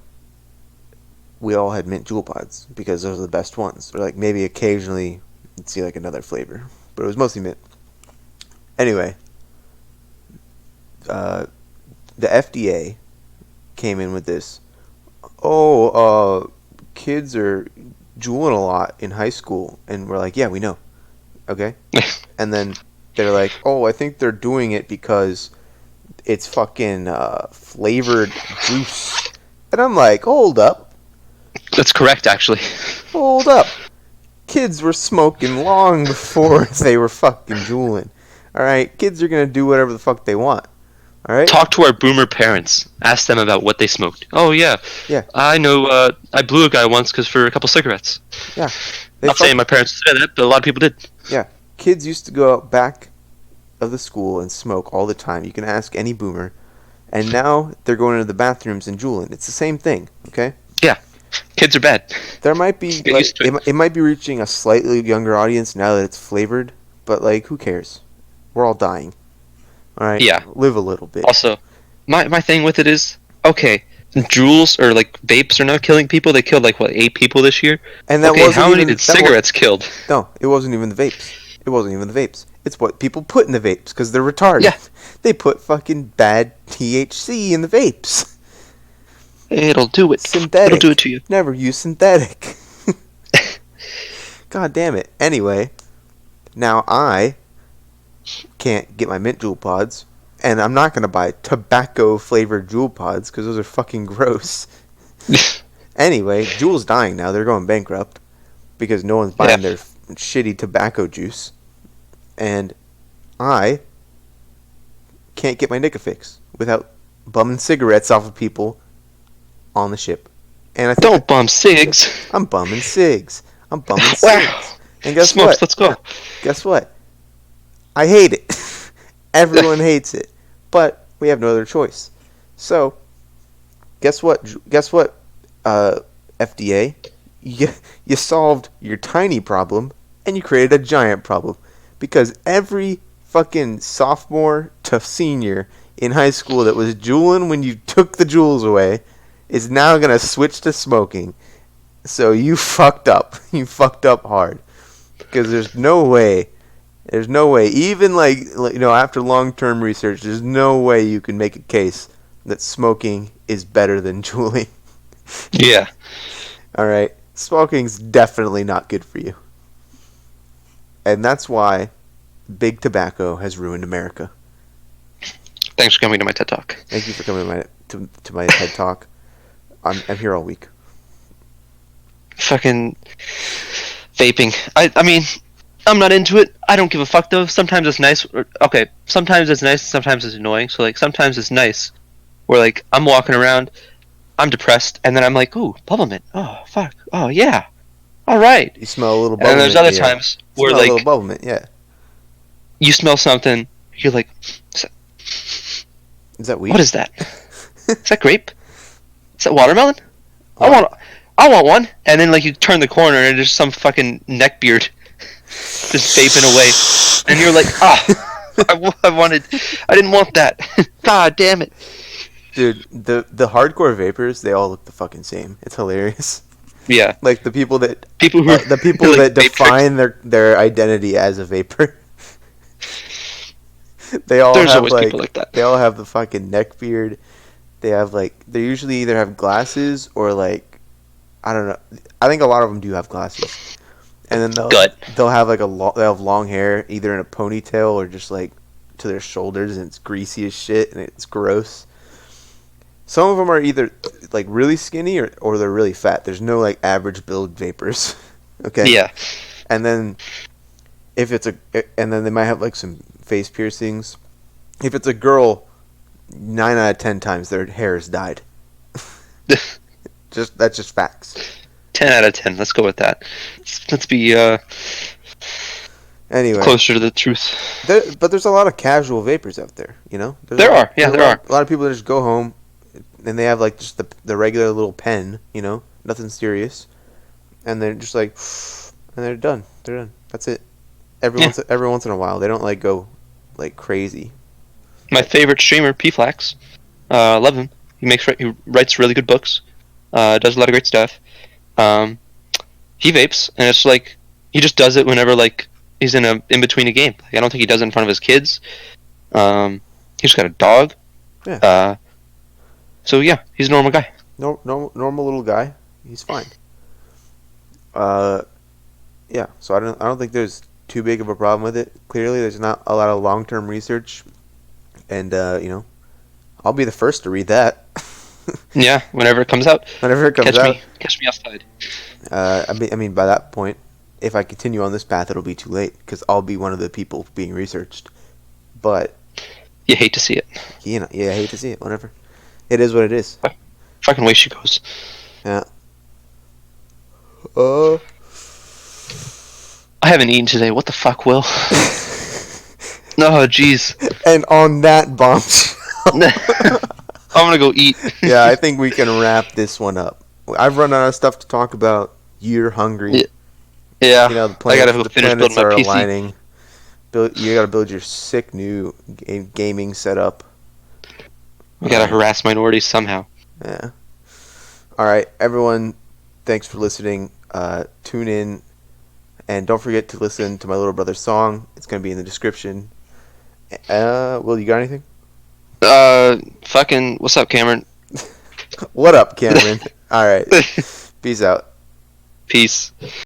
A: we all had mint Juul pods because those are the best ones. Or like maybe occasionally you'd see like another flavor, but it was mostly mint. Anyway, the FDA came in with this. Oh, kids are juuling a lot in high school, and we're like, yeah, we know. Okay, and then they're like, oh, I think they're doing it because it's fucking flavored juice, and I'm like, hold up.
B: That's correct, actually.
A: Hold up. Kids were smoking long before they were fucking juuling. Alright? Kids are gonna do whatever the fuck they want. Alright?
B: Talk to our boomer parents. Ask them about what they smoked. Oh, yeah.
A: Yeah.
B: I know, I blew a guy once for a couple cigarettes.
A: Yeah.
B: Not saying my parents said that, but a lot of people did.
A: Yeah. Kids used to go out back of the school and smoke all the time. You can ask any boomer. And now they're going into the bathrooms and juuling. It's the same thing, okay?
B: Yeah. Kids are bad.
A: There might be,
B: Get used to
A: it might be reaching a slightly younger audience now that it's flavored, but, like, who cares? We're all dying. Alright?
B: Yeah.
A: Live a little bit.
B: Also, my thing with it is, okay, Juuls or like vapes are not killing people. They killed like 8 people this year.
A: And that
B: okay,
A: wasn't
B: how many
A: even,
B: did cigarettes killed?
A: No, it wasn't even the vapes. It wasn't even the vapes. It's what people put in the vapes because they're retarded.
B: Yeah.
A: They put fucking bad THC in the vapes.
B: It'll do it.
A: Synthetic.
B: It'll do it to you.
A: Never use synthetic. God damn it. Anyway, now I can't get my mint Juul pods, And I'm not gonna buy tobacco flavored Juul pods because those are fucking gross. Anyway, Juul's dying now. They're going bankrupt because no one's
B: Yeah.
A: buying their shitty tobacco juice. And I can't get my nicka fix without bumming cigarettes off of people on the ship. And I think
B: Don't bum cigs.
A: I'm bumming cigs. I'm bumming
B: Wow.
A: cigs. And guess
B: Smokes,
A: what?
B: let's go.
A: Guess what? I hate it. Everyone hates it. But we have no other choice. So, guess what? Guess what? FDA, you solved your tiny problem and you created a giant problem because every fucking sophomore to senior in high school that was juuling when you took the jewels away is now gonna switch to smoking. So you fucked up. You fucked up hard because there's no way. There's no way. Even after long-term research, there's no way you can make a case that smoking is better than juuling.
B: Yeah.
A: All right, smoking's definitely not good for you, and that's why big tobacco has ruined America.
B: Thanks for coming to my TED Talk.
A: Thank you for coming to my TED Talk. I'm here all week.
B: Fucking vaping. I mean, I'm not into it. I don't give a fuck though. Sometimes it's nice. Okay, sometimes it's nice. Sometimes it's annoying. So like sometimes it's nice, where like I'm walking around, I'm depressed, and then I'm like, ooh, bubble mint. Oh fuck. Oh yeah. All right.
A: You smell a little
B: And
A: bubble
B: then there's
A: mint.
B: other
A: Yeah.
B: times where
A: Smell a little
B: like
A: bubble mint. Yeah.
B: you smell something, you're like,
A: Is that weed?
B: what is that? Is that grape? Is that watermelon?
A: What?
B: I want one. And then like you turn the corner and there's some fucking neckbeard just vaping away, and you're like, I didn't want that. God damn it.
A: Dude, the hardcore vapors, they all look the fucking same. It's hilarious.
B: Yeah.
A: Like the people that
B: Like,
A: that
B: vape
A: define their identity as a vapor. They all
B: There's
A: have
B: always people like that.
A: They all have the fucking neck beard. They have they usually either have glasses or I don't know. I think a lot of them do have glasses. And then they'll have they'll have long hair either in a ponytail or just to their shoulders, and it's greasy as shit and it's gross. Some of them are either really skinny or they're really fat. There's no average build vapors. Okay?
B: Yeah.
A: And then and then they might have some face piercings. If it's a girl, 9 out of 10 times their hair is dyed. That's just facts.
B: 10 out of 10. Let's go with that. Let's be
A: Anyway,
B: closer to the truth.
A: but there's a lot of casual vapors out there. You know,
B: There are.
A: A lot of people that just go home and they have just the regular little pen. You know, nothing serious, and they're just and they're done. They're done. That's it. Every once in a while, they don't go crazy.
B: My favorite streamer, P-Flax. Love him. He writes really good books. Does a lot of great stuff. He vapes, and it's he just does it whenever he's in between a game. I don't think he does it in front of his kids. He's just got a dog.
A: Yeah.
B: So yeah, he's a normal guy.
A: Normal little guy. He's fine. Yeah. So I don't think there's too big of a problem with it. Clearly, there's not a lot of long-term research, and I'll be the first to read that.
B: Yeah, whenever it comes out.
A: Whenever it comes out.
B: Catch me outside.
A: I mean, by that point, if I continue on this path, it'll be too late because I'll be one of the people being researched. But
B: you hate to see it.
A: I hate to see it. Whatever, it is what it is.
B: Fucking way she goes.
A: Yeah.
B: I haven't eaten today. What the fuck, Will? No, jeez.
A: And on that bombshell,
B: I'm gonna go eat.
A: Yeah, I think we can wrap this one up. I've run out of stuff to talk about. You're hungry.
B: Yeah.
A: The planets,
B: I gotta go finish building my PC.
A: aligning. You gotta build your sick new gaming setup.
B: We gotta harass minorities somehow.
A: Yeah. All right, everyone. Thanks for listening. Tune in, and don't forget to listen to my little brother's song. It's gonna be in the description. Will, you got anything?
B: Fucking, what's up, Cameron?
A: What up, Cameron? All right. Peace out.
B: Peace.